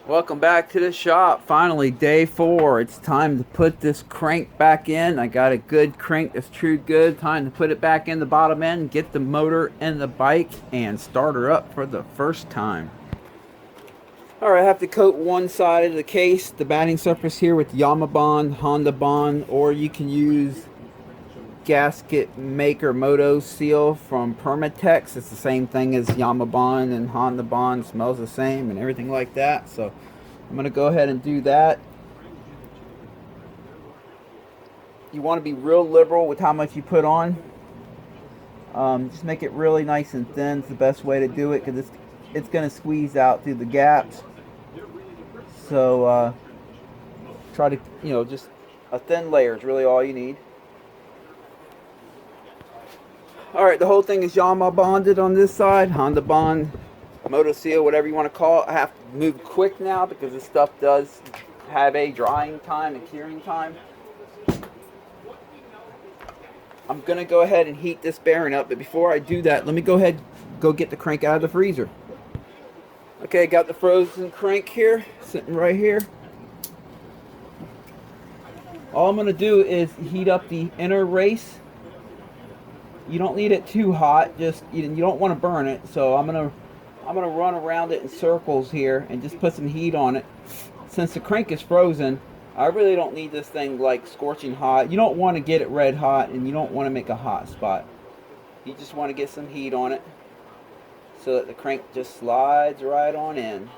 Welcome back to the shop. Finally, day 4. It's time to put this crank back in. I got a good crank that's true good. Time to put it back in the bottom end, get the motor in the bike, and start her up for the first time. Alright, I have to coat one side of the case, the batting surface here with Yamabond, Honda Bond, or you can use gasket maker Moto Seal from Permatex. It's the same thing as Yamabond and Honda Bond. Smells the same and everything like that. So I'm going to go ahead and do that. You want to be real liberal with how much you put on. Just make it really nice and thin. It's the best way to do it because it's going to squeeze out through the gaps. So try to, just a thin layer is really all you need. Alright, the whole thing is Yamaha bonded on this side, Honda Bond, Moto Seal, whatever you want to call it. I have to move quick now because this stuff does have a drying time and curing time. I'm going to go ahead and heat this bearing up, but before I do that, let me go get the crank out of the freezer. Okay, got the frozen crank here, sitting right here. All I'm going to do is heat up the inner race. You don't need it too hot, just you don't want to burn it. So I'm gonna run around it in circles here and just put some heat on it. Since the crank is frozen, I really don't need this thing like scorching hot. You don't want to get it red hot, and you don't want to make a hot spot. You just want to get some heat on it so that the crank just slides right on in.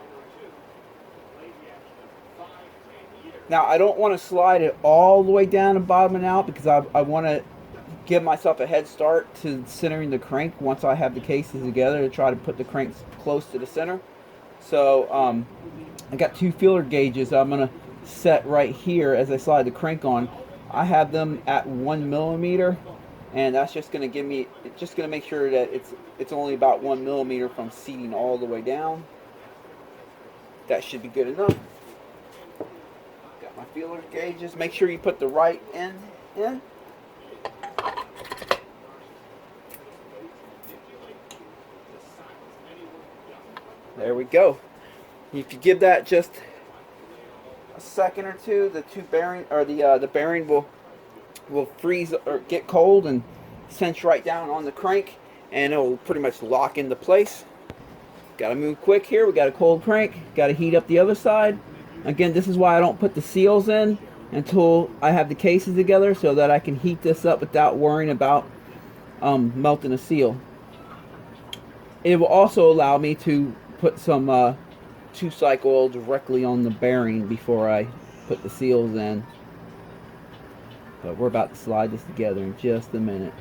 Now I don't want to slide it all the way down and bottoming out because I want to give myself a head start to centering the crank once I have the cases together to try to put the cranks close to the center. So I got 2 feeler gauges I'm going to set right here as I slide the crank on. I have them at 1 millimeter, and that's just going to give me, it's just going to make sure that it's only about 1 millimeter from seating all the way down. That should be good enough. Got my feeler gauges. Make sure you put the right end in. There we go. If you give that just a second or two, the bearing will freeze or get cold and cinch right down on the crank, and it will pretty much lock into place. Got to move quick here. We got a cold crank. Got to heat up the other side. Again, this is why I don't put the seals in until I have the cases together, so that I can heat this up without worrying about melting a seal. It will also allow me to put some 2-cycle oil directly on the bearing before I put the seals in. But we're about to slide this together in just a minute.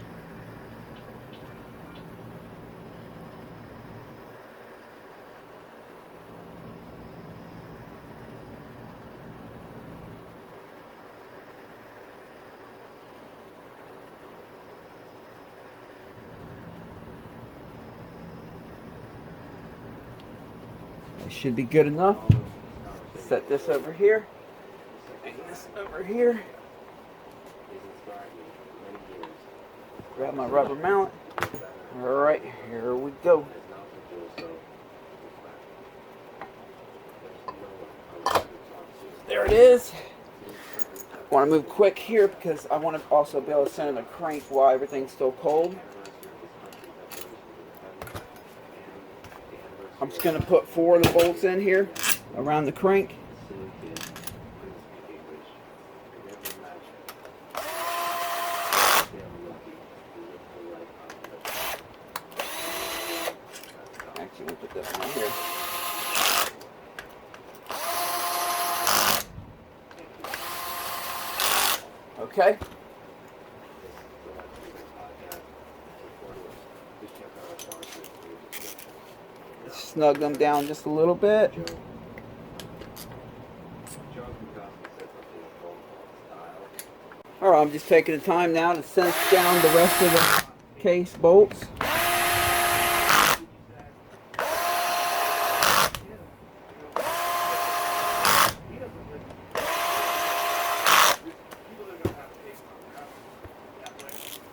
It should be good enough. Set this over here. Hang this over here. Grab my rubber mallet. Alright, here we go. There it is. I want to move quick here because I want to also be able to center the crank while everything's still cold. I'm just going to put 4 of the bolts in here around the crank. Actually, we'll put this one here. Okay. Snug them down just a little bit. Alright, I'm just taking the time now to cinch down the rest of the case bolts.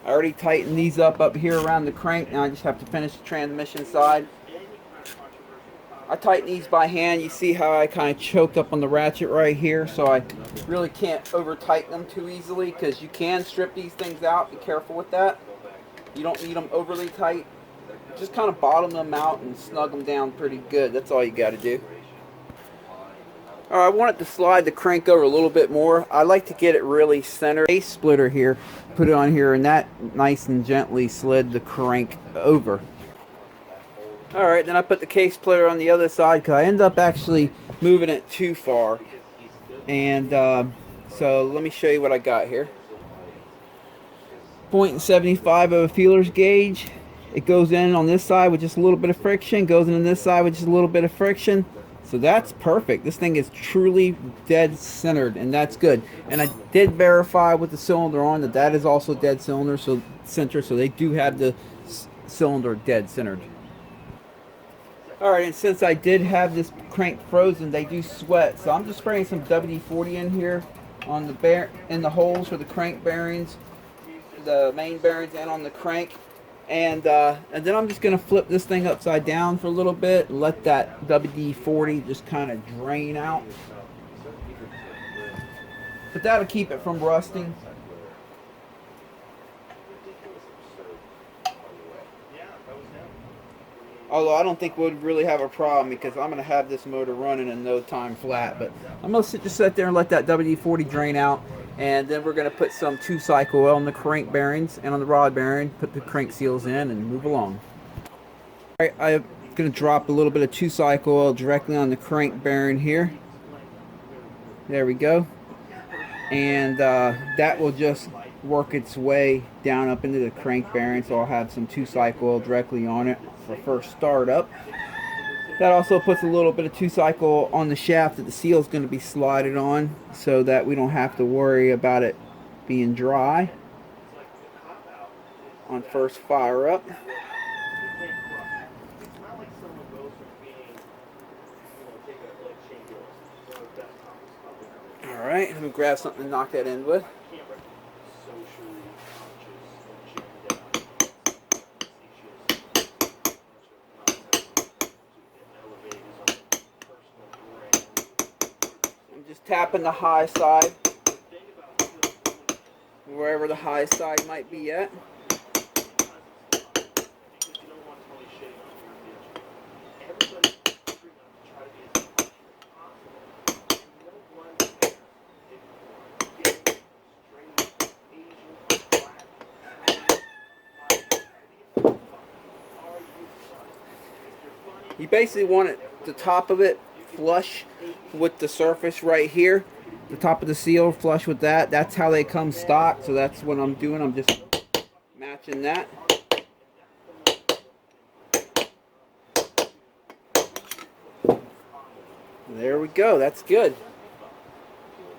I already tightened these up here around the crank. Now I just have to finish the transmission side. I tighten these by hand. You see how I kind of choked up on the ratchet right here, so I really can't over tighten them too easily, because you can strip these things out. Be careful with that. You don't need them overly tight. Just kind of bottom them out and snug them down pretty good. That's all you got to do. Alright, I want it to slide the crank over a little bit more. I like to get it really centered. Case splitter here, put it on here, and that nice and gently slid the crank over. Alright, then I put the case splitter on the other side, because I end up actually moving it too far. And so let me show you what I got here. 0.75 of a feeler's gauge. It goes in on this side with just a little bit of friction, goes in on this side with just a little bit of friction. So that's perfect. This thing is truly dead centered, and that's good. And I did verify with the cylinder on that is also dead cylinder, so center, so they do have the cylinder dead centered. Alright, and since I did have this crank frozen, they do sweat. So I'm just spraying some WD-40 in here on the holes for the crank bearings, the main bearings, and on the crank. And then I'm just going to flip this thing upside down for a little bit and let that WD-40 just kind of drain out. But that'll keep it from rusting. Although I don't think we'd really have a problem, because I'm going to have this motor running in no time flat. But I'm going to just sit there and let that WD-40 drain out. And then we're going to put some 2-cycle oil on the crank bearings and on the rod bearing, put the crank seals in, and move along. Alright, I'm going to drop a little bit of 2-cycle oil directly on the crank bearing here. There we go. And that will just work its way down up into the crank bearing, so I'll have some 2-cycle oil directly on it for first startup. That also puts a little bit of 2-cycle on the shaft that the seal is going to be slided on, so that we don't have to worry about it being dry on first fire up. Alright, let me grab something to knock that in with. Tapping the high side, wherever the high side might be at. You basically want it, the top of it flush with the surface right here, the top of the seal flush with that. That's how they come stock, so that's what I'm doing. I'm just matching that. There we go, that's good.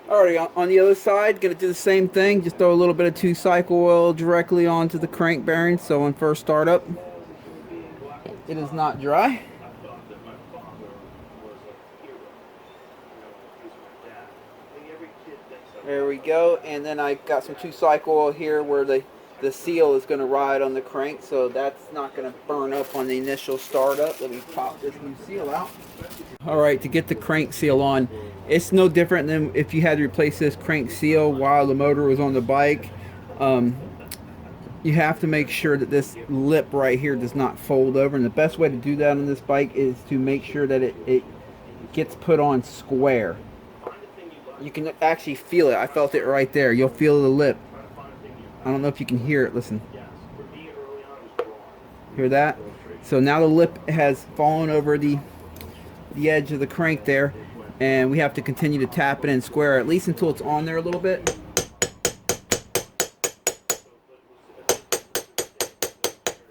Alright, on the other side, gonna do the same thing. Just throw a little bit of 2-cycle oil directly onto the crank bearing, so on first startup it is not dry. There we go, and then I got some 2-cycle oil here where the seal is going to ride on the crank, so that's not going to burn up on the initial startup. Let me pop this new seal out. Alright, to get the crank seal on, it's no different than if you had to replace this crank seal while the motor was on the bike. You have to make sure that this lip right here does not fold over, and the best way to do that on this bike is to make sure that it gets put on square. You can actually feel it. I felt it right there. You'll feel the lip. I don't know if you can hear it. Listen. Hear that? So now the lip has fallen over the edge of the crank there, and we have to continue to tap it in square, at least until it's on there a little bit.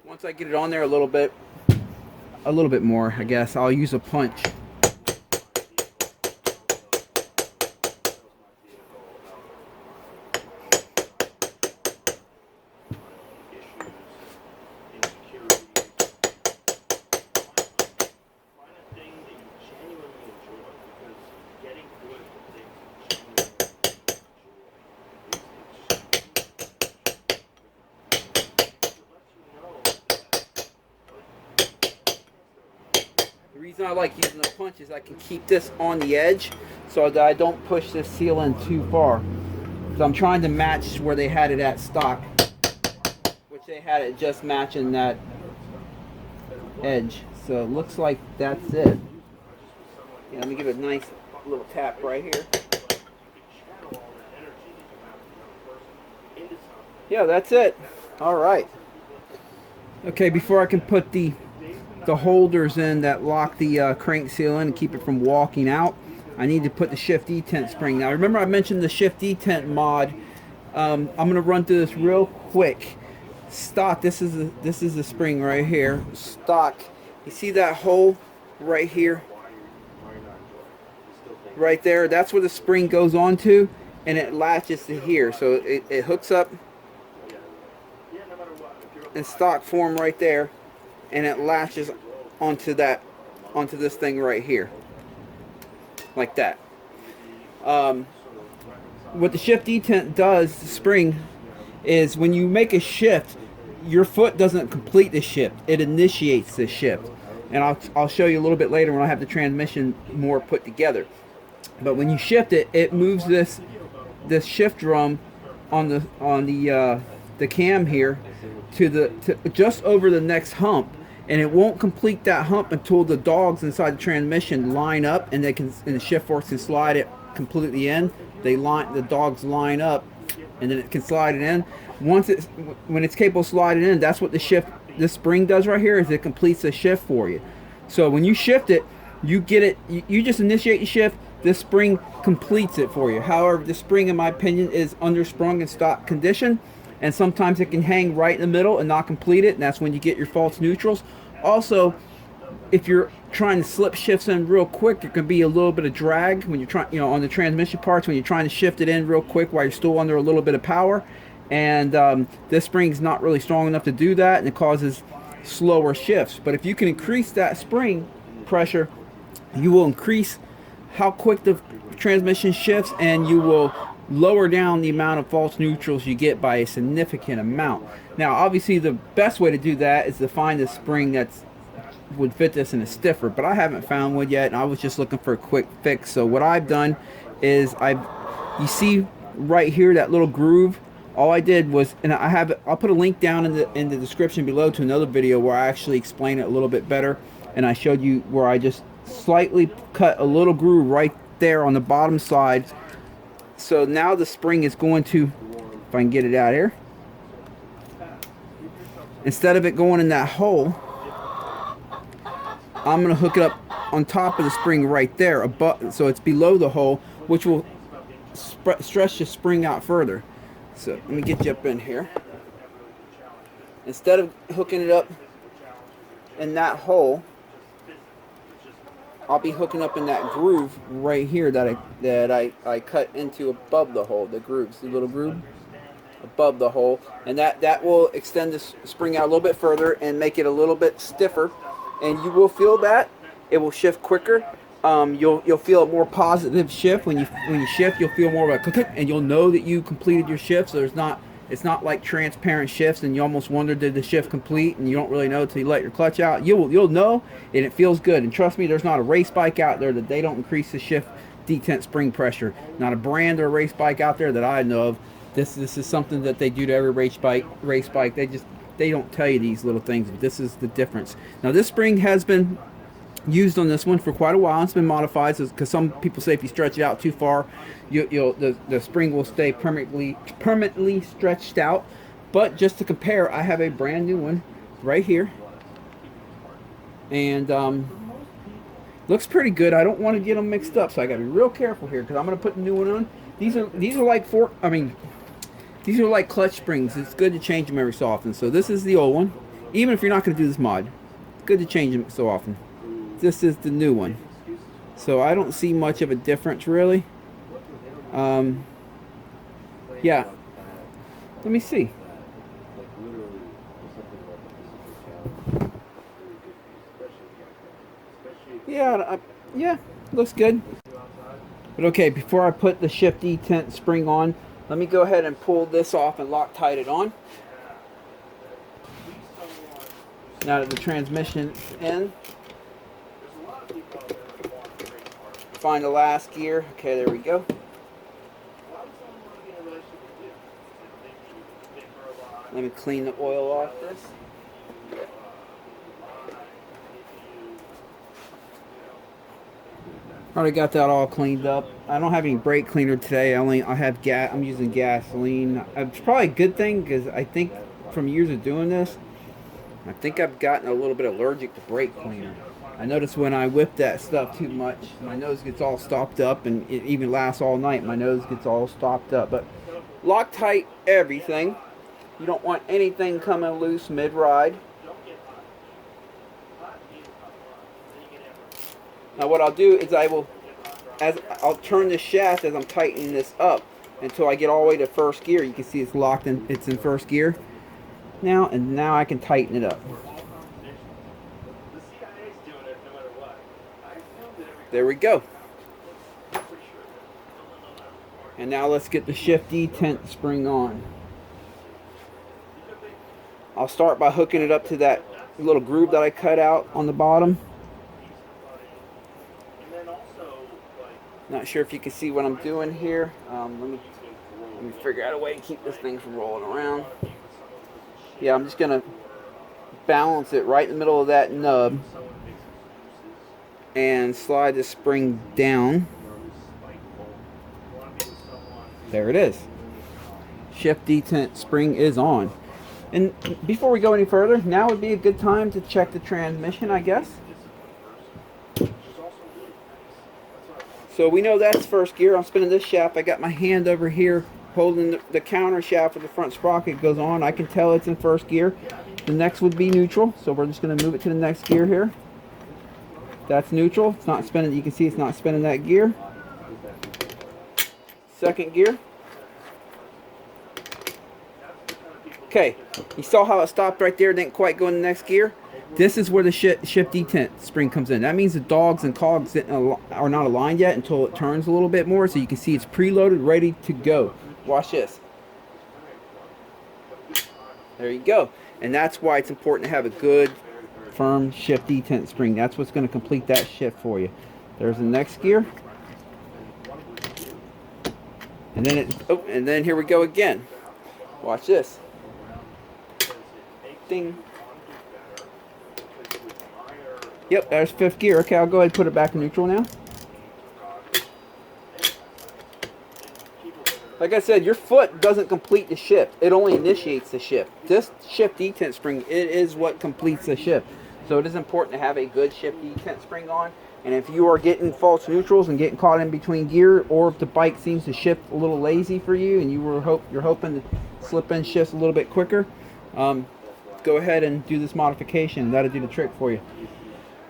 Once I get it on there a little bit more, I guess, I'll use a punch. reason reason I like using the punch is I can keep this on the edge so that I don't push this seal in too far. So I'm trying to match where they had it at stock, which they had it just matching that edge. So it looks like that's it. Yeah, let me give it a nice little tap right here. Yeah, that's it. All right. Okay, before I can put the holders in that lock the crank seal in and keep it from walking out, I need to put the shift detent spring. Now remember I mentioned the shift detent mod. I'm going to run through this real quick. Stock, this is the spring right here. Stock, you see that hole right here? Right there, that's where the spring goes onto, and it latches to here. So it hooks up in stock form right there, and it latches onto this thing right here, like that. What the shift detent does, the spring, is when you make a shift, your foot doesn't complete the shift, it initiates the shift. And I'll show you a little bit later when I have the transmission more put together. But when you shift it, it moves this shift drum on the cam here to just over the next hump, and it won't complete that hump until the dogs inside the transmission line up, and the shift force can slide it completely in. The dogs line up, and then it can slide it in. When it's capable of sliding in, that's what this spring does right here, is it completes the shift for you. So when you shift it, you get it. You just initiate the shift. This spring completes it for you. However, the spring, in my opinion, is undersprung in stock condition, and sometimes it can hang right in the middle and not complete it, and that's when you get your false neutrals. Also, if you're trying to slip shifts in real quick, there can be a little bit of drag when you're trying, on the transmission parts, when you're trying to shift it in real quick while you're still under a little bit of power. And this spring's not really strong enough to do that, and it causes slower shifts. But if you can increase that spring pressure, you will increase how quick the transmission shifts, and you will lower down the amount of false neutrals you get by a significant amount. Now, obviously, the best way to do that is to find a spring that would fit this and is stiffer, but I haven't found one yet, and I was just looking for a quick fix. So what I've done is you see right here that little groove. All I did was, and I'll put a link down in the description below to another video where I actually explain it a little bit better, and I showed you where I just slightly cut a little groove right there on the bottom side. So now the spring is going to, if I can get it out here, instead of it going in that hole, I'm going to hook it up on top of the spring right there, above, so it's below the hole, which will stretch the spring out further. So let me get you up in here. Instead of hooking it up in that hole, I'll be hooking up in that groove right here that I cut into above the hole. The grooves, the little groove above the hole, and that will extend the spring out a little bit further and make it a little bit stiffer. And you will feel that it will shift quicker. You'll feel a more positive shift when you shift. You'll feel more of a click, and you'll know that you completed your shift. So it's not like transparent shifts, and you almost wonder, did the shift complete, and you don't really know until you let your clutch out. You'll know, and it feels good. And trust me, there's not a race bike out there that they don't increase the shift detent spring pressure. Not a brand or a race bike out there that I know of. This is something that they do to every race bike. They don't tell you these little things, but this is the difference. Now this spring has been used on this one for quite a while. It's been modified because some people say if you stretch it out too far, the spring will stay permanently stretched out. But just to compare, I have a brand new one right here, and looks pretty good. I don't want to get them mixed up, so I got to be real careful here because I'm going to put the new one on. These are like clutch springs. It's good to change them every so often. So this is the old one. Even if you're not going to do this mod, it's good to change them so often. This is the new one. So I don't see much of a difference really. Yeah. Let me see. Yeah, looks good. But okay, before I put the shift detent spring on, let me go ahead and pull this off and Loctite it on. Now that the transmission's in, find the last gear. Okay, there we go. Let me clean the oil off this. Already got that all cleaned up. I don't have any brake cleaner today. I have gas. I'm using gasoline. It's probably a good thing because I think from years of doing this, I think I've gotten a little bit allergic to brake cleaner. I notice when I whip that stuff too much, my nose gets all stopped up, and it even lasts all night. My nose gets all stopped up. But Loctite everything. You don't want anything coming loose mid-ride. Now what I'll do is I'll turn the shaft as I'm tightening this up until I get all the way to first gear. You can see it's locked in, it's in first gear now, and now I can tighten it up. There we go. And now let's get the shift detent spring on. I'll start by hooking it up to that little groove that I cut out on the bottom. Not sure if you can see what I'm doing here. Let me figure out a way to keep this thing from rolling around. Yeah, I'm just gonna balance it right in the middle of that nub and slide the spring down. There it is. Shift detent spring is on. And before we go any further, now would be a good time to check the transmission, I guess. So we know that's first gear. I'm spinning this shaft. I got my hand over here holding the counter shaft with the front sprocket goes on. I can tell it's in first gear. The next would be neutral. So we're just going to move it to the next gear here. That's neutral. It's not spinning. You can see it's not spinning that gear. Second gear. Okay, you saw how it stopped right there, didn't quite go in the next gear? This is where the shift detent spring comes in. That means the dogs and cogs are not aligned yet until it turns a little bit more, so you can see it's preloaded, ready to go. Watch this. There you go. And that's why it's important to have a good, firm shift detent spring. That's what's going to complete that shift for you. There's the next gear. And then here we go again. Watch this. Ding. Yep, there's fifth gear. Okay, I'll go ahead and put it back in neutral now. Like I said, your foot doesn't complete the shift. It only initiates the shift. This shift detent spring, it is what completes the shift. So it is important to have a good shift detent spring on. And if you are getting false neutrals and getting caught in between gear, or if the bike seems to shift a little lazy for you and you're hoping to slip in shifts a little bit quicker, go ahead and do this modification. That'll do the trick for you.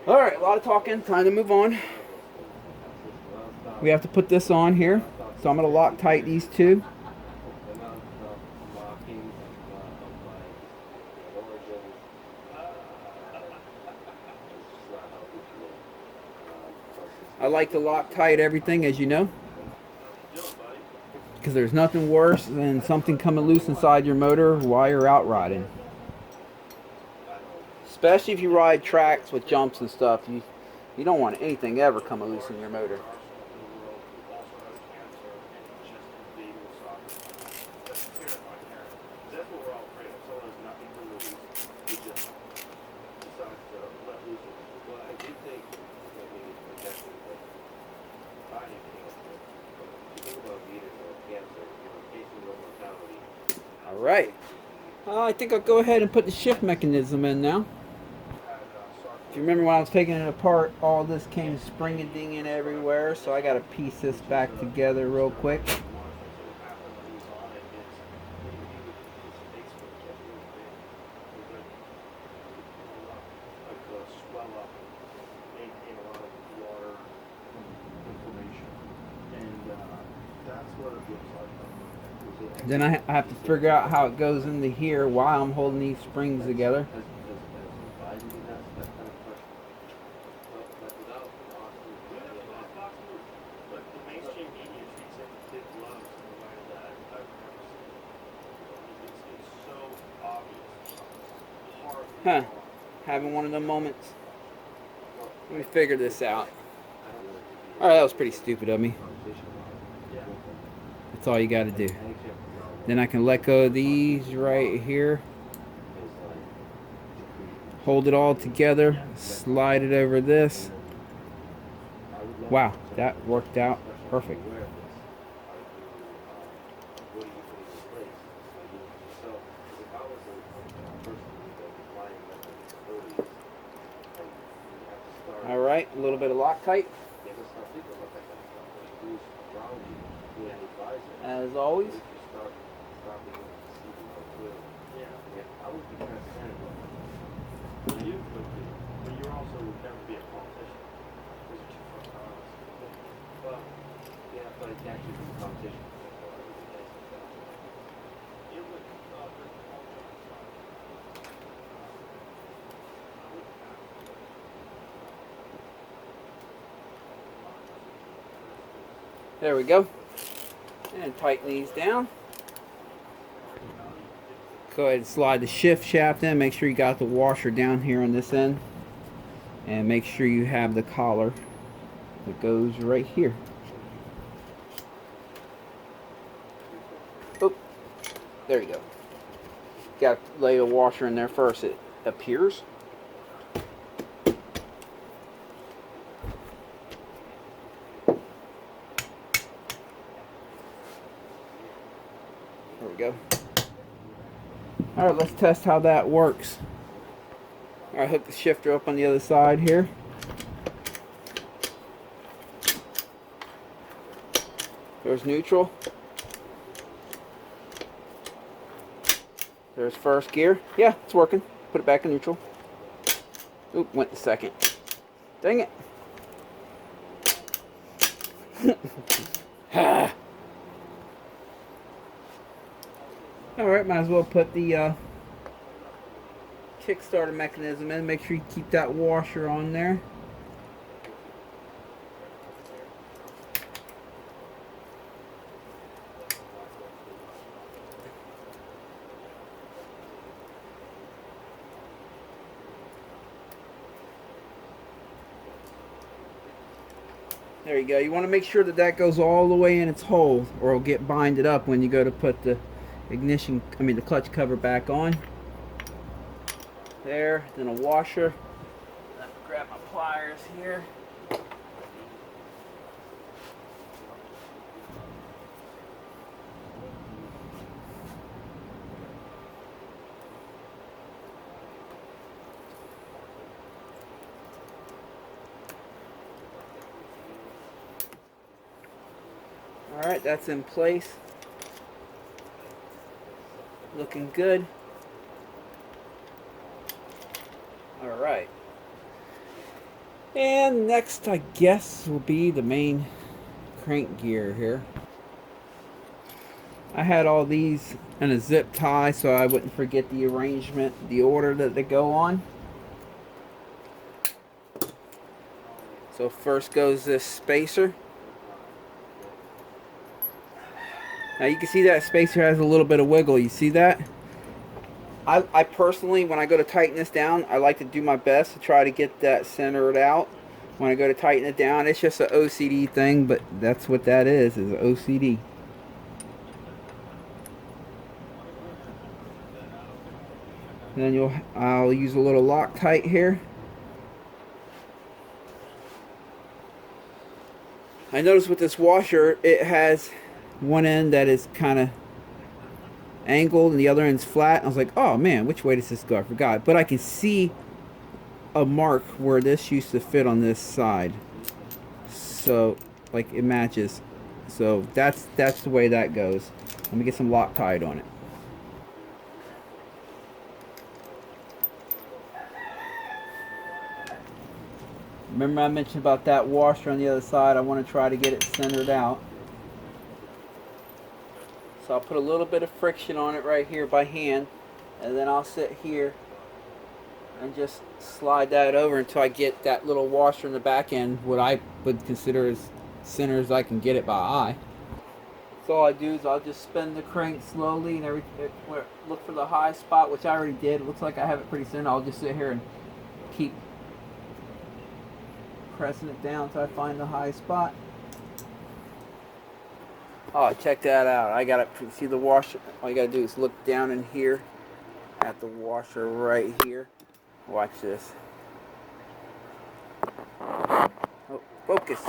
Alright, a lot of talking. Time to move on. We have to put this on here. So I'm going to Loctite these two. I like to Loctite everything, as you know, because there's nothing worse than something coming loose inside your motor while you're out riding. Especially if you ride tracks with jumps and stuff, you don't want anything ever coming loose in your motor. Alright, I think I'll go ahead and put the shift mechanism in now. If you remember when I was taking it apart, all this came spring-a-dinging everywhere, so I got to piece this back together real quick. Then I have to figure out how it goes into here while I'm holding these springs together. Having one of them moments. Let me figure this out. Alright, that was pretty stupid of me. That's all you got to do. Then I can let go of these right here. Hold it all together. Slide it over this. Wow, that worked out perfect. Alright, a little bit of Loctite. As always. There we go. And tighten these down. Go ahead and slide the shift shaft in. Make sure you got the washer down here on this end. And make sure you have the collar that goes right here. Oh, there you go. Got to lay the washer in there first, it appears. There we go. Alright, let's test how that works. Alright, hook the shifter up on the other side here. There's neutral. There's first gear. Yeah, it's working. Put it back in neutral. Oop, went to second. Dang it. Alright, might as well put the Kickstarter mechanism in. Make sure you keep that washer on there. There you go. You want to make sure that that goes all the way in its hole, or it'll get binded up when you go to put the the clutch cover back on. There, then a washer. Let me grab my pliers here. Alright, that's in place. Looking good. Alright. And next, I guess, will be the main crank gear here. I had all these in a zip tie so I wouldn't forget the arrangement, the order that they go on. So first goes this spacer. Now you can see that spacer has a little bit of wiggle. You see that? I personally, when I go to tighten this down, I like to do my best to try to get that centered out. When I go to tighten it down, it's just an OCD thing, but that's what that is OCD. And then I'll use a little Loctite here. I noticed with this washer, it has one end that is kind of angled and the other end's flat. I was like, oh man, which way does this go? I forgot. But I can see a mark where this used to fit on this side. So, like, it matches. So that's the way that goes. Let me get some Loctite on it. Remember I mentioned about that washer on the other side. I want to try to get it centered out. So I'll put a little bit of friction on it right here by hand, and then I'll sit here and just slide that over until I get that little washer in the back end, what I would consider as center as I can get it by eye. So all I do is I'll just spin the crank slowly and look for the high spot, which I already did. It looks like I have it pretty centered. I'll just sit here and keep pressing it down until I find the high spot. Oh, check that out. I got it. See the washer? All you got to do is look down in here at the washer right here. Watch this. Oh, focus.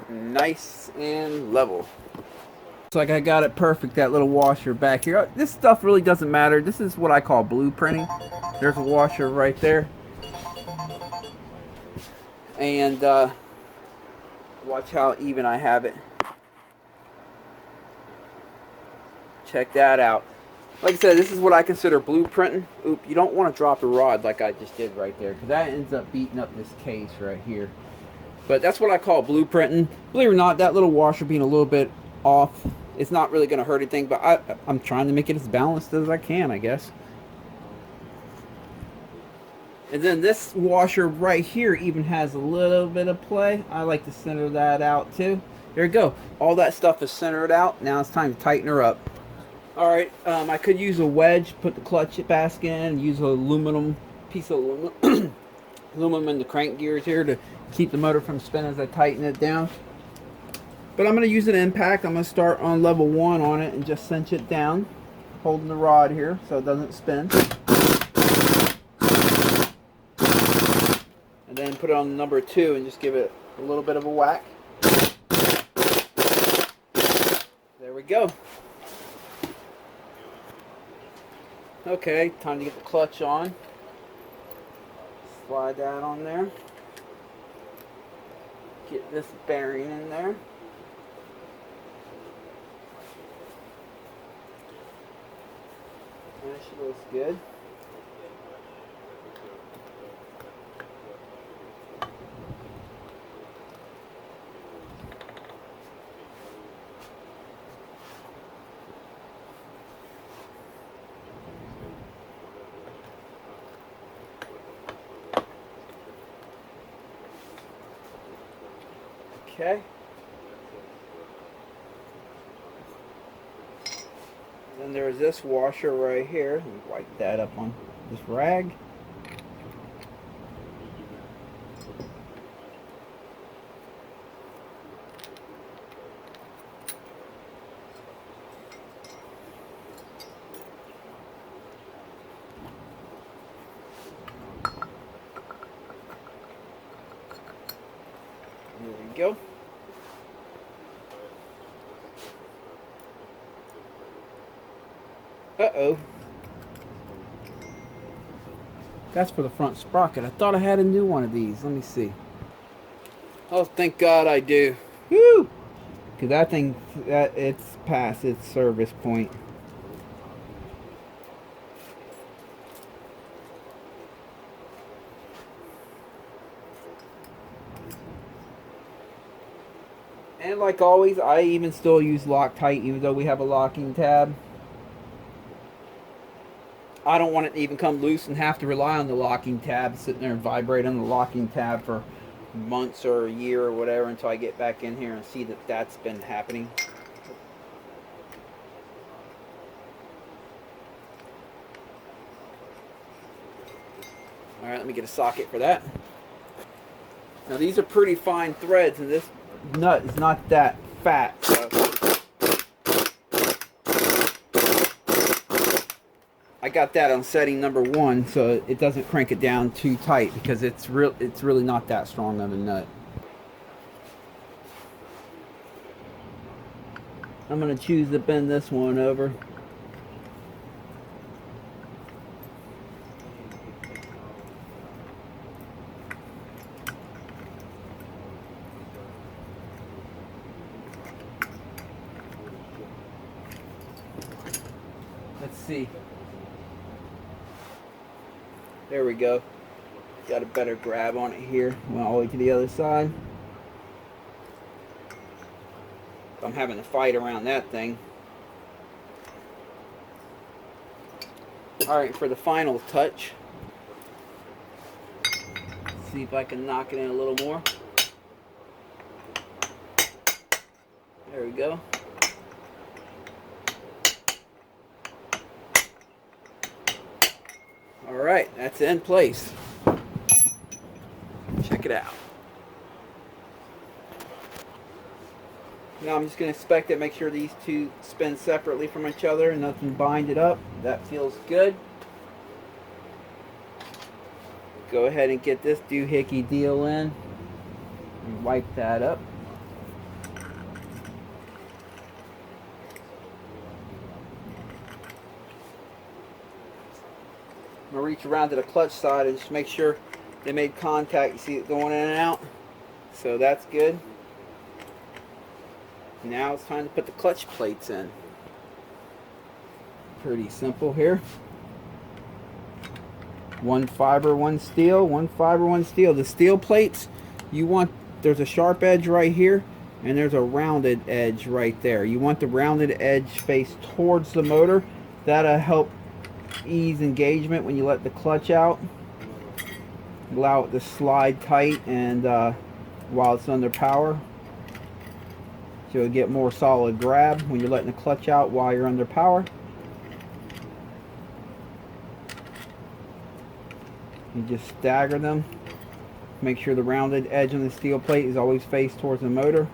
Nice and level. Looks like I got it perfect, that little washer back here. This stuff really doesn't matter. This is what I call blueprinting. There's a washer right there. And watch how even I have it. Check that out. Like I said, this is what I consider blueprinting. Oop, you don't want to drop a rod like I just did right there, because that ends up beating up this case right here. But that's what I call blueprinting. Believe it or not, that little washer being a little bit off, it's not really going to hurt anything, but I'm trying to make it as balanced as I can, I guess. And then this washer right here even has a little bit of play. I like to center that out too. There you go. All that stuff is centered out. Now it's time to tighten her up. Alright, I could use a wedge, put the clutch basket in, use an aluminum piece of aluminum, aluminum in the crank gears here to keep the motor from spinning as I tighten it down. But I'm going to use an impact. I'm going to start on level 1 on it and just cinch it down, holding the rod here so it doesn't spin. And then put it on number 2 and just give it a little bit of a whack. There we go. Okay, time to get the clutch on. Slide that on there. Get this bearing in there. Finish looks good. Okay. Then there's this washer right here. Let me wipe that up on this rag. There we go. Uh-oh. That's for the front sprocket. I thought I had a new one of these. Let me see. Oh, thank God I do. Woo! Because that thing, it's past its service point. And like always, I even still use Loctite, even though we have a locking tab. I don't want it to even come loose and have to rely on the locking tab, sitting there and vibrate on the locking tab for months or a year or whatever until I get back in here and see that that's been happening. Alright, let me get a socket for that. Now these are pretty fine threads, and this nut is not that fat. So I got that on setting number 1 so it doesn't crank it down too tight, because it's really not that strong of a nut. I'm going to choose to bend this one over. Let's see. There we go. Got a better grab on it here. Went all the way to the other side. I'm having to fight around that thing. Alright, for the final touch. Let's see if I can knock it in a little more. There we go. Alright, that's in place. Check it out. Now I'm just going to inspect it, make sure these two spin separately from each other and nothing bind it up. That feels good. Go ahead and get this doohickey deal in and wipe that up. I'm going to reach around to the clutch side and just make sure they made contact. You see it going in and out? So that's good. Now it's time to put the clutch plates in. Pretty simple here. One fiber, one steel, one fiber, one steel. The steel plates, there's a sharp edge right here and there's a rounded edge right there. You want the rounded edge face towards the motor. That'll help ease engagement when you let the clutch out. Allow it to slide tight and while it's under power. So you'll get more solid grab when you're letting the clutch out while you're under power. You just stagger them. Make sure the rounded edge on the steel plate is always faced towards the motor.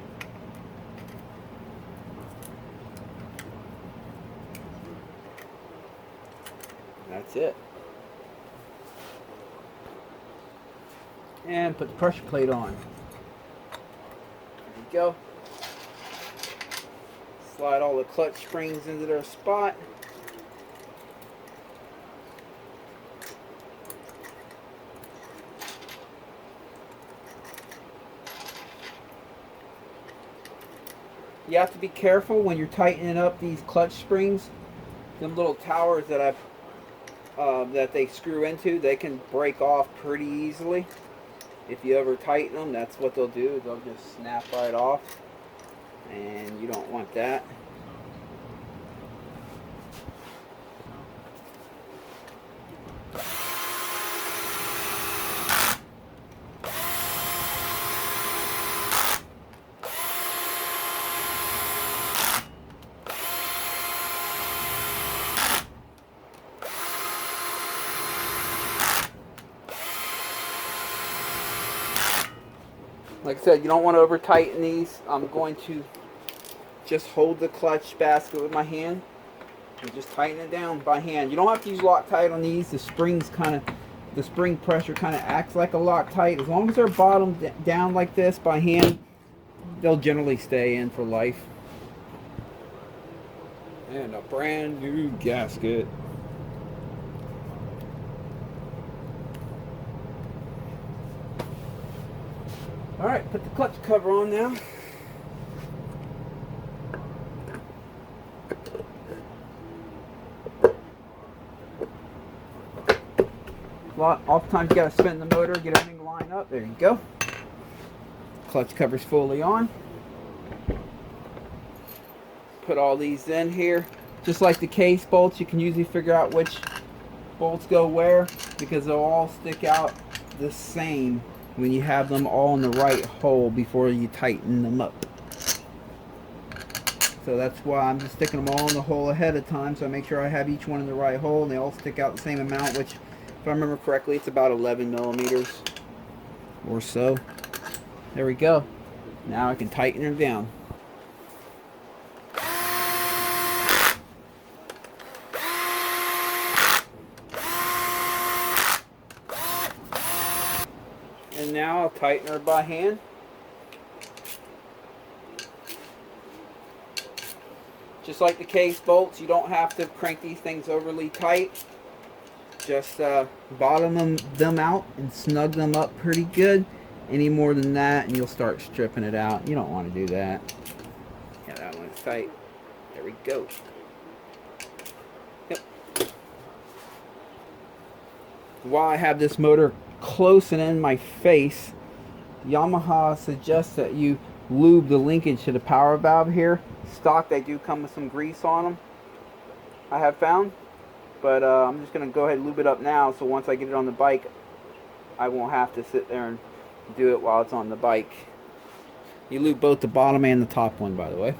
That's it. And put the pressure plate on. There you go. Slide all the clutch springs into their spot. You have to be careful when you're tightening up these clutch springs. Them little towers that that they screw into, they can break off pretty easily. If you ever tighten them, that's what they'll do. They'll just snap right off. And you don't want that. Like I said, you don't want to over tighten these. I'm going to just hold the clutch basket with my hand and just tighten it down by hand. You don't have to use Loctite on these. The spring pressure kind of acts like a Loctite. As long as they're bottomed down like this by hand, they'll generally stay in for life. And a brand new gasket. Alright, put the clutch cover on now. Oftentimes you gotta spin the motor, get everything lined up. There you go. Clutch cover's fully on. Put all these in here. Just like the case bolts, you can usually figure out which bolts go where because they'll all stick out the same when you have them all in the right hole before you tighten them up. So that's why I'm just sticking them all in the hole ahead of time, so I make sure I have each one in the right hole and they all stick out the same amount, which if I remember correctly it's about 11 millimeters or so. There we go. Now I can tighten them down. And now I'll tighten her by hand. Just like the case bolts, you don't have to crank these things overly tight. Just bottom them out and snug them up pretty good. Any more than that and you'll start stripping it out. You don't want to do that. Yeah, that one's tight. There we go. Yep. While I have this motor close and in my face, Yamaha suggests that you lube the linkage to the power valve here. Stock, they do come with some grease on them, I have found, but I'm just going to go ahead and lube it up now, so once I get it on the bike I won't have to sit there and do it while it's on the bike. You lube both the bottom and the top one, by the way.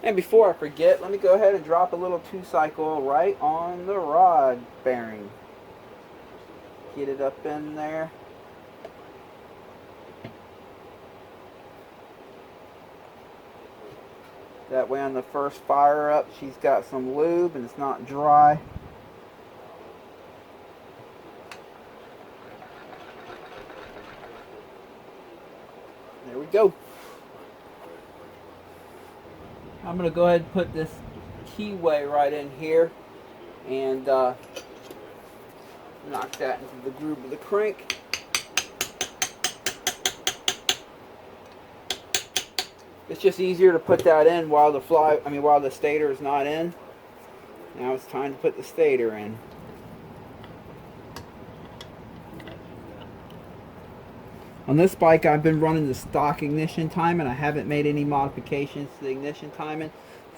And before I forget, let me go ahead and drop a little 2-cycle right on the rod bearing. get it up in there. That way on the first fire up, she's got some lube and it's not dry. There we go. I'm going to go ahead and put this keyway right in here and knock that into the groove of the crank. It's just easier to put that in while while the stator is not in. Now it's time to put the stator in. On this bike, I've been running the stock ignition timing. I haven't made any modifications to the ignition timing,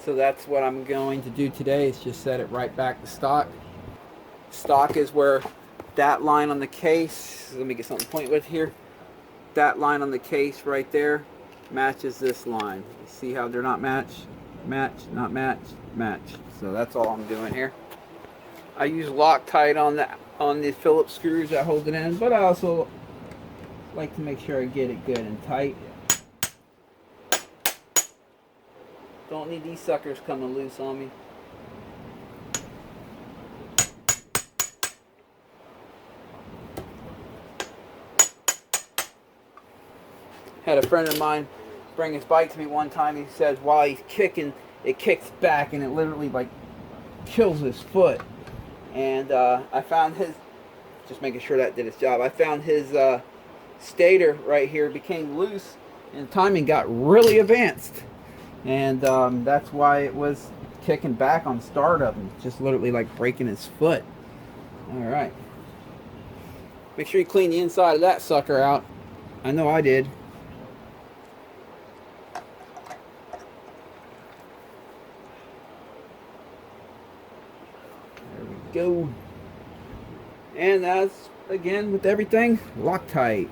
so that's what I'm going to do today, is just set it right back to stock. Stock is where that line on the case, let me get something to point with here, that line on the case right there matches this line. You see how they're not matched? Match, not match, match. So that's all I'm doing here. I use Loctite on the Phillips screws that hold it in, but I also like to make sure I get it good and tight. Don't need these suckers coming loose on me. Had a friend of mine bring his bike to me one time. He says while he's kicking, it kicks back and it literally like kills his foot. And I found his, just making sure that did its job, I found his stator right here became loose and timing got really advanced, and that's why it was kicking back on startup and just literally like breaking his foot. Alright, make sure you clean the inside of that sucker out. I know I did. There we go. And that's again with everything Loctite.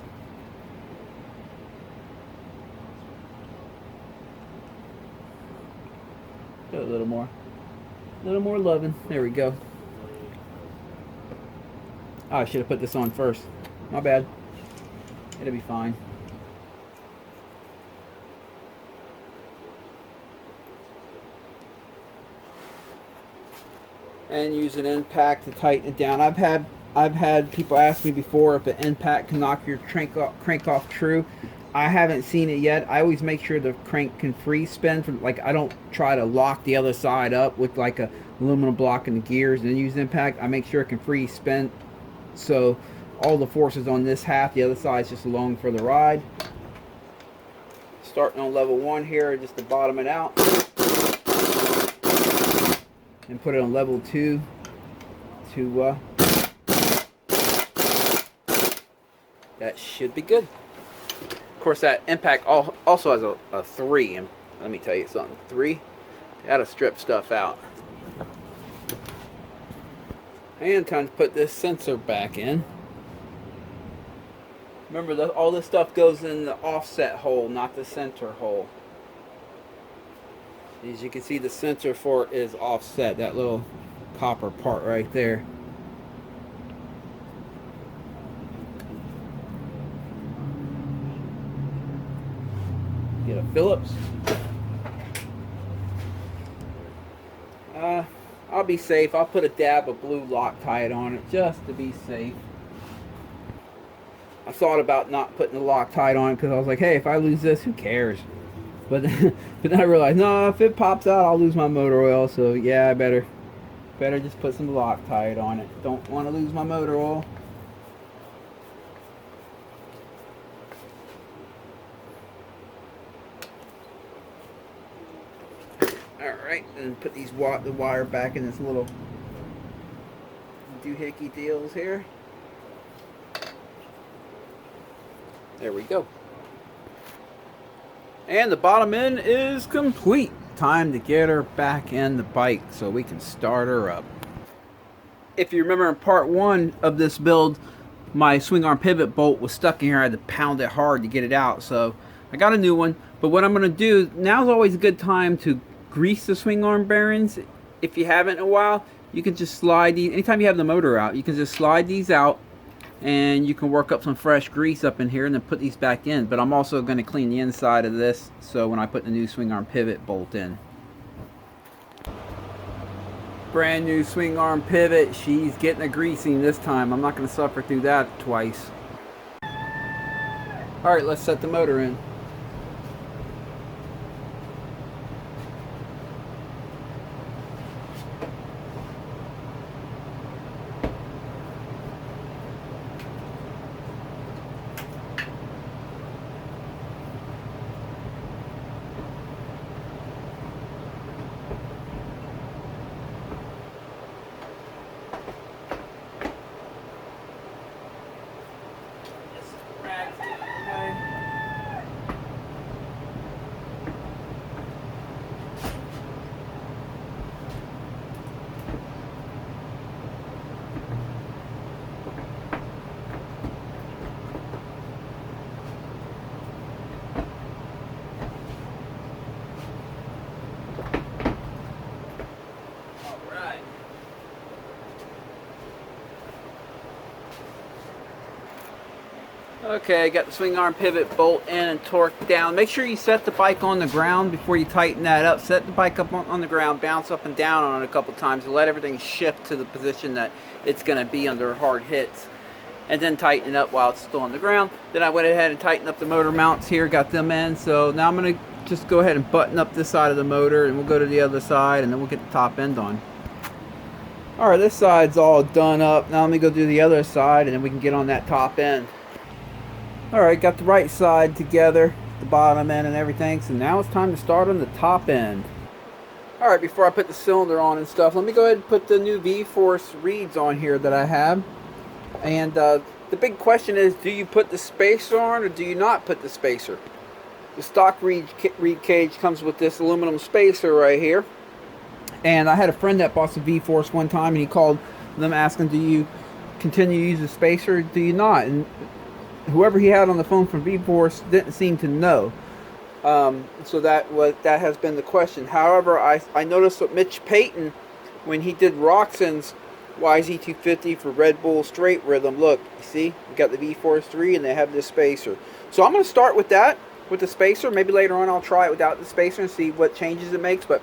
A little more loving. There we go. Oh, I should have put this on first. My bad. It'll be fine. And use an impact to tighten it down. I've had people ask me before if an impact can knock your crank off true. I haven't seen it yet. I always make sure the crank can free spin. Like, I don't try to lock the other side up with like a aluminum block in the gears and then use impact. I make sure it can free spin, so all the force is on this half. The other side is just along for the ride. Starting on level 1 here, just to bottom it out, and put it on level 2 to that should be good. Of course, that impact also has a 3, and let me tell you something, 3, gotta strip stuff out. And time to put this sensor back in. Remember, all this stuff goes in the offset hole, not the center hole. As you can see, the sensor for it is offset, that little copper part right there. Get a Phillips. I'll be safe. I'll put a dab of blue Loctite on it just to be safe. I thought about not putting the Loctite on because I was like, hey, if I lose this, who cares? But then I realized, no, if it pops out, I'll lose my motor oil. So yeah, I better just put some Loctite on it. Don't want to lose my motor oil. Alright, and put the wire back in this little doohickey deals here. There we go. And the bottom end is complete. Time to get her back in the bike so we can start her up. If you remember in part 1 of this build, my swing arm pivot bolt was stuck in here. I had to pound it hard to get it out. So I got a new one. But what I'm going to do, now's always a good time to grease the swing arm bearings. If you haven't in a while, you can just slide these. Anytime you have the motor out, you can just slide these out, and you can work up some fresh grease up in here and then put these back in. But I'm also going to clean the inside of this so when I put the new swing arm pivot bolt in. Brand new swing arm pivot. She's getting a greasing this time. I'm not going to suffer through that twice. Alright, let's set the motor in. Okay, got the swing arm pivot bolt in and torqued down. Make sure you set the bike on the ground before you tighten that up. Set the bike up on the ground, bounce up and down on it a couple times, and let everything shift to the position that it's going to be under hard hits. And then tighten it up while it's still on the ground. Then I went ahead and tightened up the motor mounts here, got them in. So now I'm going to just go ahead and button up this side of the motor, and we'll go to the other side, and then we'll get the top end on. Alright, this side's all done up. Now let me go do the other side, and then we can get on that top end. Alright, got the right side together, the bottom end and everything, so now it's time to start on the top end. Alright, before I put the cylinder on and stuff, let me go ahead and put the new V-Force reeds on here that I have. And the big question is, do you put the spacer on or do you not put the spacer? The stock reed cage comes with this aluminum spacer right here. And I had a friend that bought some V-Force one time, and he called them asking, do you continue to use the spacer or do you not? And whoever he had on the phone from V-Force didn't seem to know. So that has been the question. However, I noticed what Mitch Payton, when he did Roxon's YZ250 for Red Bull Straight Rhythm, look, you see, we got the V-Force 3 and they have this spacer. So I'm going to start with that, with the spacer. Maybe later on I'll try it without the spacer and see what changes it makes. But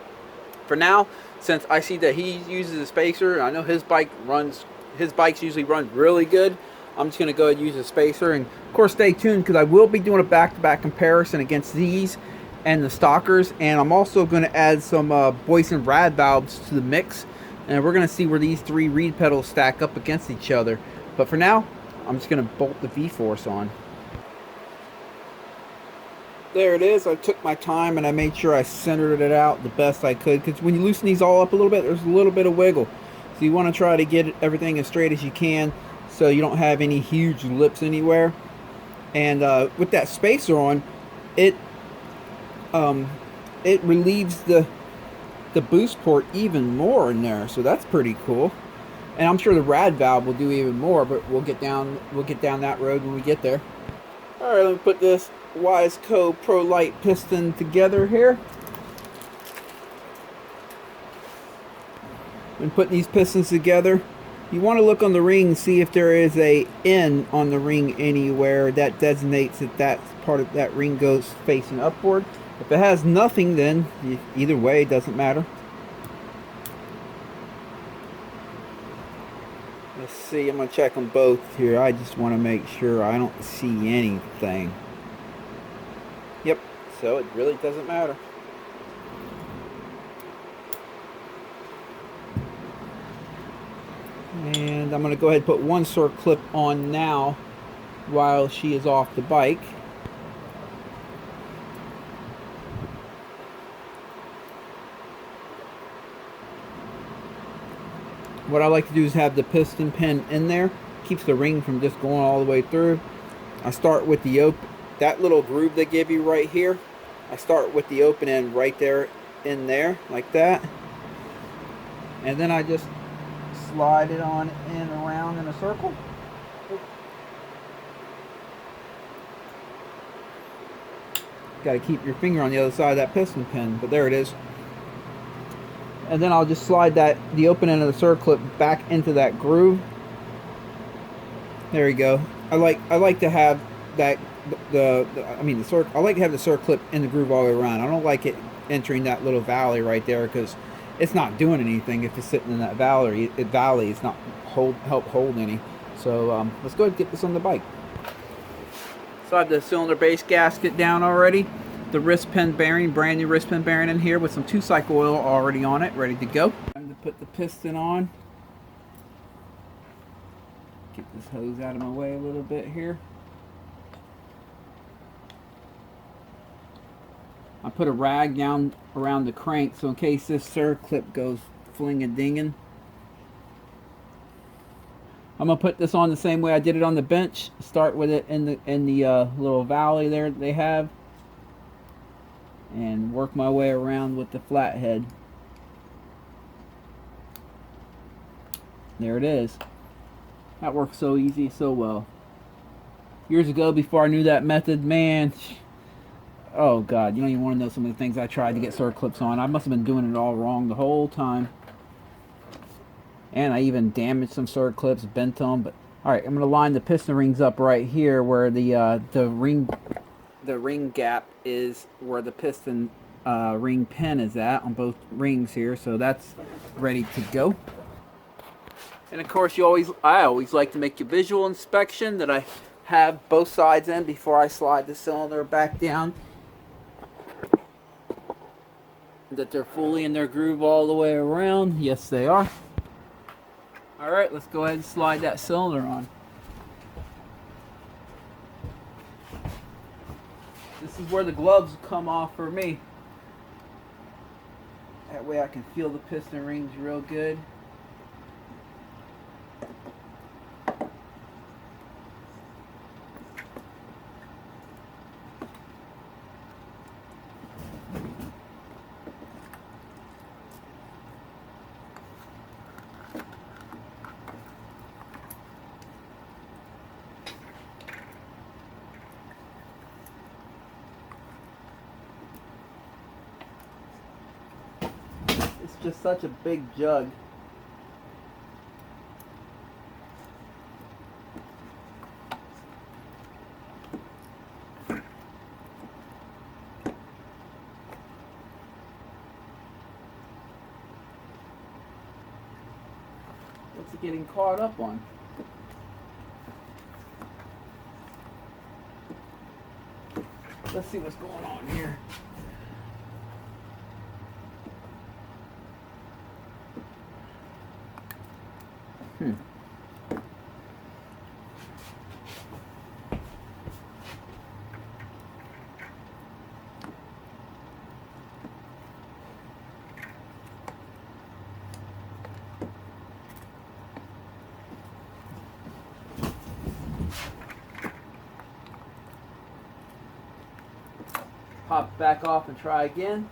for now, since I see that he uses a spacer, and I know his bikes usually run really good, I'm just going to go ahead and use a spacer. And of course, stay tuned, because I will be doing a back-to-back comparison against these and the stockers. And I'm also going to add some Boyson rad valves to the mix. And we're going to see where these three reed pedals stack up against each other. But for now, I'm just going to bolt the V-Force on. There it is. I took my time and I made sure I centered it out the best I could. Because when you loosen these all up a little bit, there's a little bit of wiggle. So you want to try to get everything as straight as you can, so you don't have any huge lips anywhere. And with that spacer on, it relieves the boost port even more in there, so that's pretty cool. And I'm sure the rad valve will do even more, but we'll get down that road when we get there. All right, let me put this YZ250 Pro Light piston together here. When putting these pistons together, you want to look on the ring and see if there is a N on the ring anywhere that designates that part of that ring goes facing upward. If it has nothing, then either way, it doesn't matter. Let's see, I'm going to check them both here. I just want to make sure I don't see anything. Yep, so it really doesn't matter. And I'm going to go ahead and put one circ clip on now while she is off the bike. What I like to do is have the piston pin in there. Keeps the ring from just going all the way through. I start with the that little groove they give you right here. I start with the open end right there in there, like that. And then I just slide it on in around in a circle. Got to keep your finger on the other side of that piston pin, but there it is. And then I'll just slide the open end of the circ clip back into that groove. There you go. I like to have that I mean the circ. I like to have the circ clip in the groove all the way around. I don't like it entering that little valley right there because it's not doing anything if it's sitting in that valley. It's not help hold any. So let's go ahead and get this on the bike. So I have the cylinder base gasket down already. The wrist pin bearing, brand new wrist pin bearing in here with some 2-cycle oil already on it, ready to go. Time to put the piston on. Get this hose out of my way a little bit here. I put a rag down around the crank so in case this circ clip goes fling-a-dinging. I'm gonna put this on the same way I did it on the bench. Start with it in the little valley there that they have, and work my way around with the flathead. There it is. That works so easy, so well. Years ago, before I knew that method, man, oh God, you don't even want to know some of the things I tried to get circ clips on. I must have been doing it all wrong the whole time. And I even damaged some circ clips, bent them. But all right, I'm gonna line the piston rings up right here where the ring gap is, where the piston ring pin is at on both rings here. So that's ready to go. And of course, I always like to make a visual inspection that I have both sides in before I slide the cylinder back down. That they're fully in their groove all the way around. Yes, they are. Alright, let's go ahead and slide that cylinder on. This is where the gloves come off for me. That way I can feel the piston rings real good. It's just such a big jug. What's it getting caught up on? Let's see what's going on here. Pop back off and try again.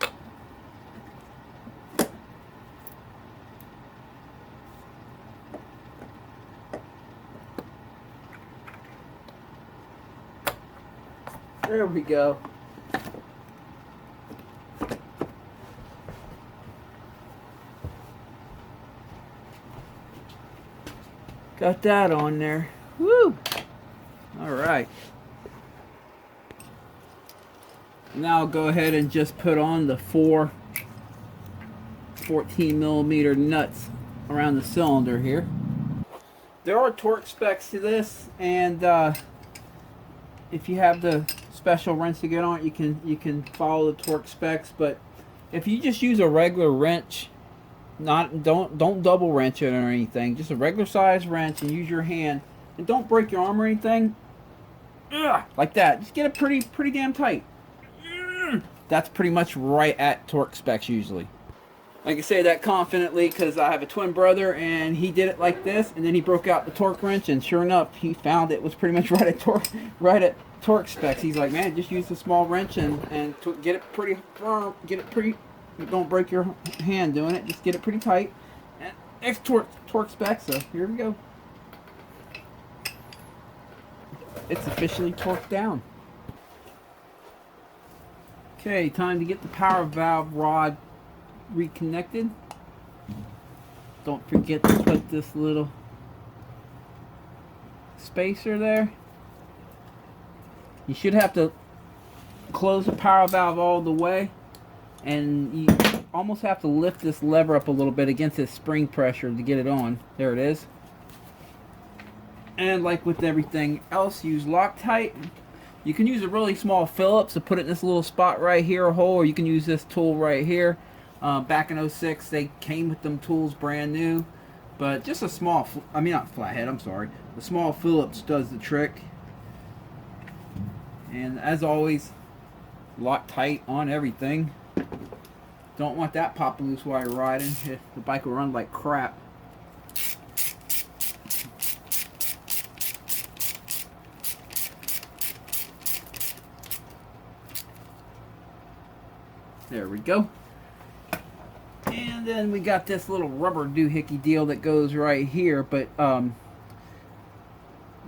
There we go. Got that on there. Woo! All right. Now I'll go ahead and just put on the 4 14mm nuts around the cylinder here. There are torque specs to this, and if you have the special wrench to get on it, you can follow the torque specs. But if you just use a regular wrench, don't double wrench it or anything, just a regular size wrench, and use your hand, and don't break your arm or anything. Like that. Just get it pretty damn tight. That's pretty much right at torque specs usually. I can say that confidently because I have a twin brother and he did it like this, and then he broke out the torque wrench, and sure enough he found it was pretty much right at torque specs. He's like, man, just use the small wrench and get it pretty firm, don't break your hand doing it, just get it pretty tight, and it's torque specs. So here we go. It's officially torqued down. Okay, time to get the power valve rod reconnected. Don't forget to put this little spacer there. You should have to close the power valve all the way, and you almost have to lift this lever up a little bit against this spring pressure to get it on. There it is. And like with everything else, use Loctite. You can use a really small Phillips to put it in this little spot right here, a hole, or you can use this tool right here. Back in 06, they came with them tools brand new, but just a small, I mean not flathead, I'm sorry. The small Phillips does the trick. And as always, Loctite on everything. Don't want that popping loose while you're riding. The bike will run like crap. There we go. And then we got this little rubber doohickey deal that goes right here. But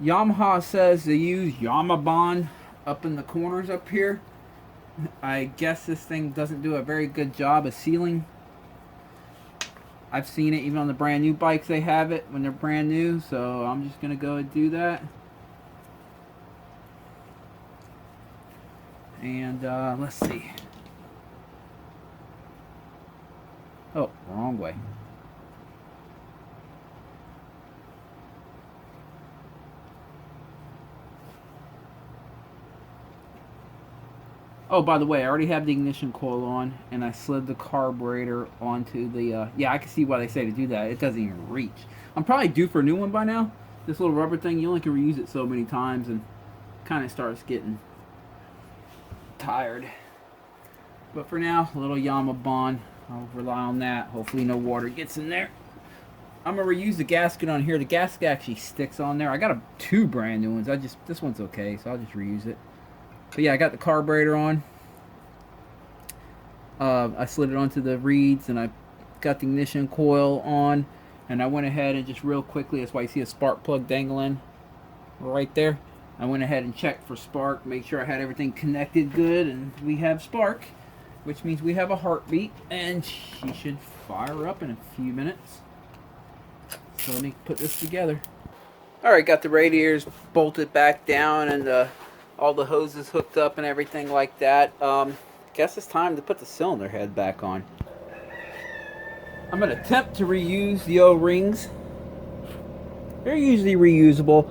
Yamaha says they use Yamabond up in the corners up here. I guess this thing doesn't do a very good job of sealing. I've seen it even on the brand new bikes, they have it when they're brand new. So I'm just going to go and do that. And let's see. Oh, wrong way. Oh, by the way, I already have the ignition coil on, and I slid the carburetor onto the, yeah, I can see why they say to do that. It doesn't even reach. I'm probably due for a new one by now. This little rubber thing, you only can reuse it so many times, and kind of starts getting tired. But for now, a little Yamabond. I'll rely on that. Hopefully no water gets in there. I'm going to reuse the gasket on here. The gasket actually sticks on there. I got two brand new ones. This one's okay, so I'll just reuse it. But yeah, I got the carburetor on. I slid it onto the reeds, and I got the ignition coil on. And I went ahead and just real quickly, that's why you see a spark plug dangling right there. I went ahead and checked for spark, make sure I had everything connected good, and we have spark, which means we have a heartbeat, and she should fire up in a few minutes. So let me put this together. Alright, got the radiators bolted back down, and all the hoses hooked up and everything like that. Guess it's time to put the cylinder head back on. I'm going to attempt to reuse the O-rings. They're usually reusable.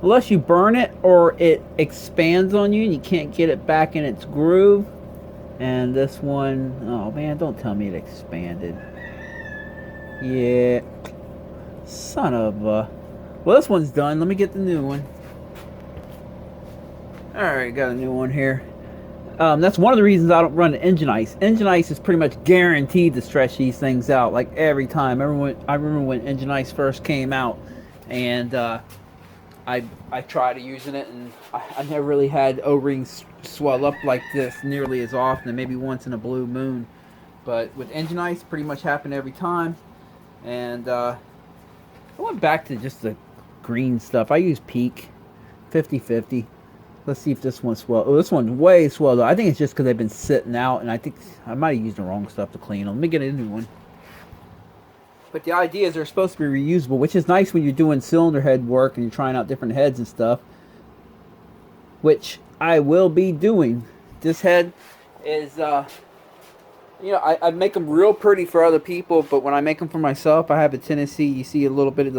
Unless you burn it or it expands on you and you can't get it back in its groove. And this one, oh man, don't tell me it expanded. Yeah. Son of a... Well, this one's done. Let me get the new one. Alright, got a new one here. That's one of the reasons I don't run engine ice. Engine ice is pretty much guaranteed to stretch these things out, like every time. I remember when engine ice first came out, and I tried using it, and I never really had O-rings swell up like this nearly as often, maybe once in a blue moon. But with engine ice, pretty much happened every time. And I went back to just the green stuff. I use Peak 50/50. Let's see if this one's swelled. Oh, this one's way swelled. I think it's just because they've been sitting out, and I think I might have used the wrong stuff to clean them. Let me get a new one. But the idea is they're supposed to be reusable, which is nice when you're doing cylinder head work and you're trying out different heads and stuff, which I will be doing. This head is, you know, I make them real pretty for other people, but when I make them for myself, I have a tendency, you see a little bit of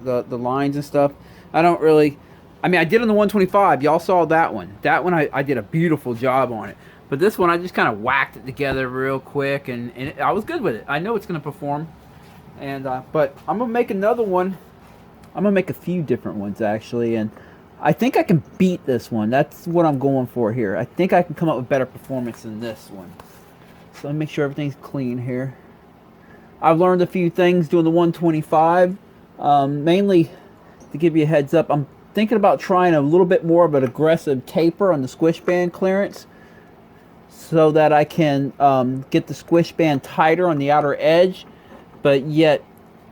the lines and stuff. I don't really... I mean, I did on the 125. Y'all saw that one. That one, I did a beautiful job on it. But this one, I just kind of whacked it together real quick, and I was good with it. I know it's going to perform. And but I'm going to make another one. I'm going to make a few different ones, actually. And I think I can beat this one. That's what I'm going for here. I think I can come up with better performance than this one. So let me make sure everything's clean here. I've learned a few things doing the 125. Mainly, to give you a heads up, I'm thinking about trying a little bit more of an aggressive taper on the squish band clearance so that I can get the squish band tighter on the outer edge, but yet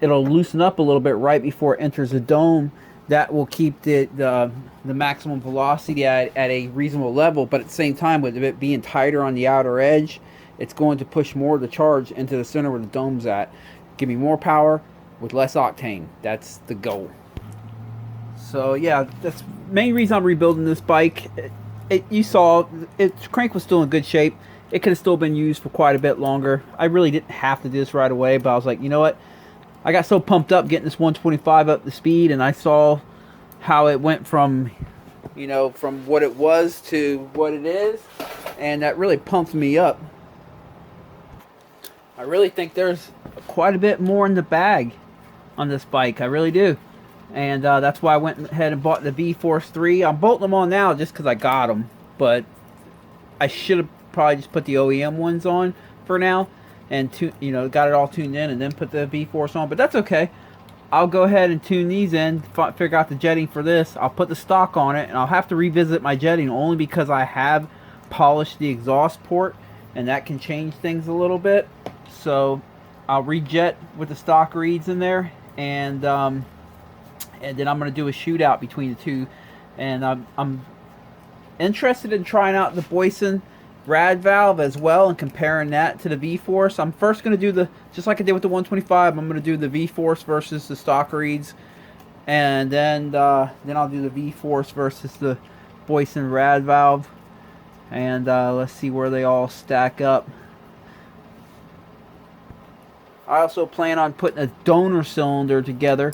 it'll loosen up a little bit right before it enters the dome. That will keep the maximum velocity at a reasonable level, but at the same time, with it being tighter on the outer edge, it's going to push more of the charge into the center where the dome's at. Give me more power with less octane. That's the goal. So yeah, that's the main reason I'm rebuilding this bike. You saw its crank was still in good shape. It could have still been used for quite a bit longer. I really didn't have to do this right away, but I was like, you know what? I got so pumped up getting this 125 up to speed, and I saw how it went from, you know, from what it was to what it is, and that really pumped me up. I really think there's quite a bit more in the bag on this bike. I really do. And that's why I went ahead and bought the V-Force 3. I'm bolting them on now just because I got them. But I should have probably just put the OEM ones on for now. And, you know, got it all tuned in and then put the V-Force on. But that's okay. I'll go ahead and tune these in, figure out the jetting for this. I'll put the stock on it. And I'll have to revisit my jetting only because I have polished the exhaust port. And that can change things a little bit. So I'll rejet with the stock reeds in there. And then I'm going to do a shootout between the two. And I'm interested in trying out the Boyson rad valve as well and comparing that to the V-Force. I'm first going to do the, just like I did with the 125, I'm going to do the V-Force versus the stock reeds. And then I'll do the V-Force versus the Boyson rad valve. And let's see where they all stack up. I also plan on putting a donor cylinder together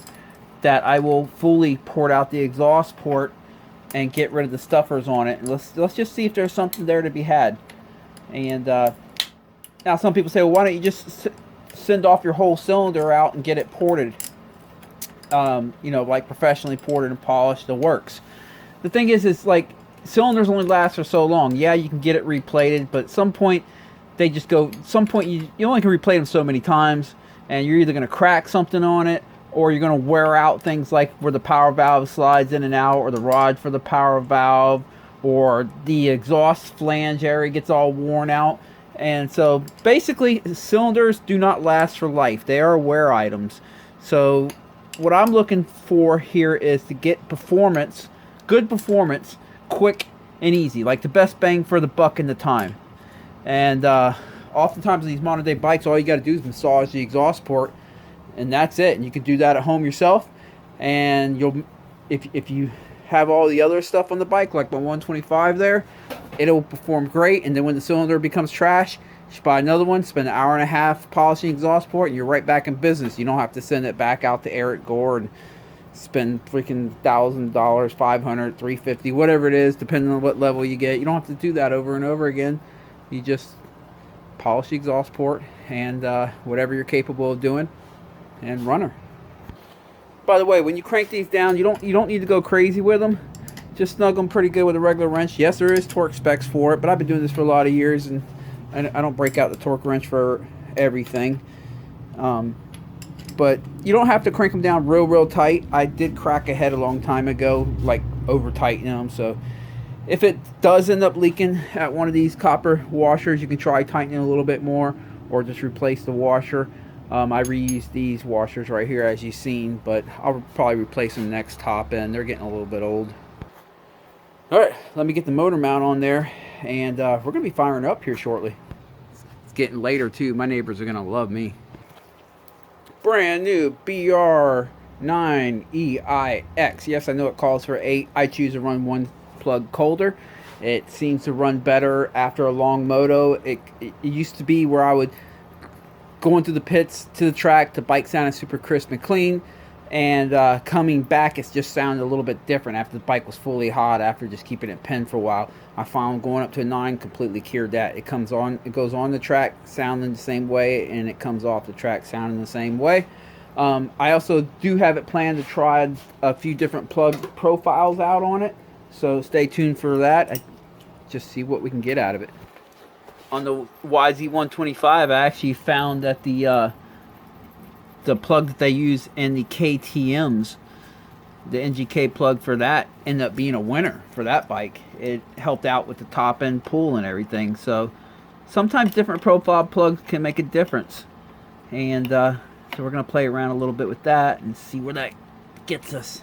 that I will fully port out the exhaust port and get rid of the stuffers on it. And let's just see if there's something there to be had. And now some people say, well, why don't you just send off your whole cylinder out and get it ported? You know, like professionally ported and polished, the works. The thing is like cylinders only last for so long. Yeah, you can get it replated, but at some point they just go. Some point you only can replate them so many times, and you're either going to crack something on it, or you're going to wear out things like where the power valve slides in and out, or the rod for the power valve, or the exhaust flange area gets all worn out. And so basically cylinders do not last for life. They are wear items. So what I'm looking for here is to get performance, good performance, quick and easy, like the best bang for the buck in the time. And oftentimes these modern day bikes, all you got to do is massage the exhaust port, and that's it. And you can do that at home yourself. And you'll, if you have all the other stuff on the bike, like my 125 there, it'll perform great. And then when the cylinder becomes trash, you should buy another one, spend an hour and a half polishing exhaust port, and you're right back in business. You don't have to send it back out to Eric Gore and spend freaking $1,000, $500, $350, whatever it is, depending on what level you get. You don't have to do that over and over again. You just polish the exhaust port and whatever you're capable of doing, and run her. By the way, when you crank these down, you don't need to go crazy with them. Just snug them pretty good with a regular wrench. Yes, there is torque specs for it, but I've been doing this for a lot of years, and I don't break out the torque wrench for everything. But you don't have to crank them down real tight. I did crack a head a long time ago, like over tightening them. So if it does end up leaking at one of these copper washers, you can try tightening a little bit more, or just replace the washer. I reuse these washers right here, as you've seen, but I'll probably replace them next top end. They're getting a little bit old. Alright, let me get the motor mount on there, and we're going to be firing up here shortly. It's getting later too. My neighbors are going to love me. Brand new BR9EIX. Yes, I know it calls for 8. I choose to run one plug colder. It seems to run better after a long moto. It used to be where I would go into the pits to the track, the bike sounded super crisp and clean, and coming back it just sounded a little bit different after the bike was fully hot, after just keeping it pinned for a while. I found going up to a 9 completely cured that. It goes on the track sounding the same way, and it comes off the track sounding the same way. I also do have it planned to try a few different plug profiles out on it, so stay tuned for that. Just see what we can get out of it. On the YZ125, I actually found that the plug that they use in the KTMs, the NGK plug for that, ended up being a winner for that bike. It helped out with the top end pull and everything. So sometimes different profile plugs can make a difference. And so we're going to play around a little bit with that and see where that gets us.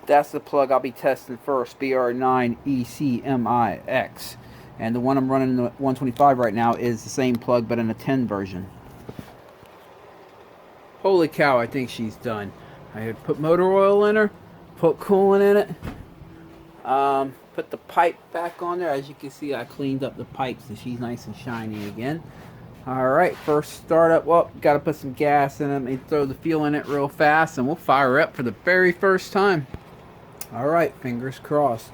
That's the plug I'll be testing first, BR9ECMIX. And the one I'm running in the 125 right now is the same plug, but in a 10 version. Holy cow, I think she's done. I had put motor oil in her. put coolant in it. Put the pipe back on there. As you can see, I cleaned up the pipes and she's nice and shiny again. Alright, first startup. Well, got to put some gas in it and throw the fuel in it real fast, and we'll fire up for the very first time. Alright, fingers crossed.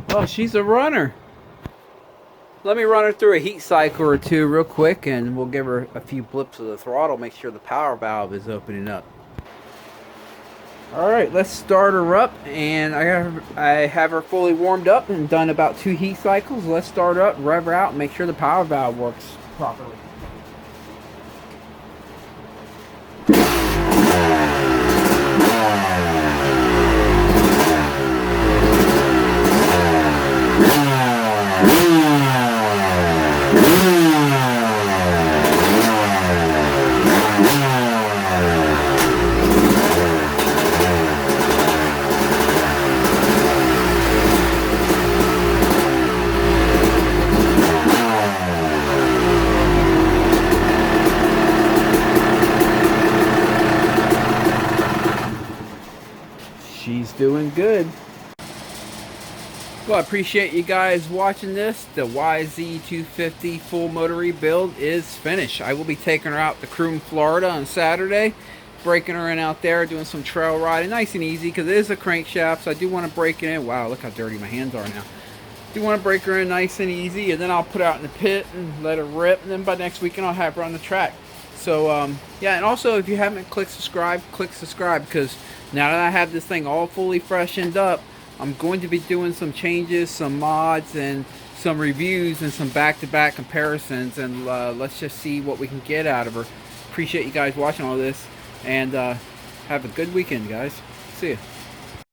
Oh, she's a runner. Let me run her through a heat cycle or two real quick, and we'll give her a few blips of the throttle, make sure the power valve is opening up. Alright, let's start her up, and I have her fully warmed up and done about 2 heat cycles. Let's start her up, rev her out, and make sure the power valve works properly. She's doing good. Well, I appreciate you guys watching this. The YZ250 full motor rebuild is finished. I will be taking her out to Croom, Florida on Saturday, breaking her in out there, doing some trail riding, nice and easy, because it is a crankshaft, so I do want to break it in. Wow, look how dirty my hands are now. Do want to break her in nice and easy, and then I'll put her out in the pit and let her rip, and then by next weekend I'll have her on the track. So yeah, and also if you haven't click subscribe, because now that I have this thing all fully freshened up, I'm going to be doing some changes, some mods, and some reviews, and some back-to-back comparisons, and let's just see what we can get out of her. Appreciate you guys watching all this, and have a good weekend, guys. See ya.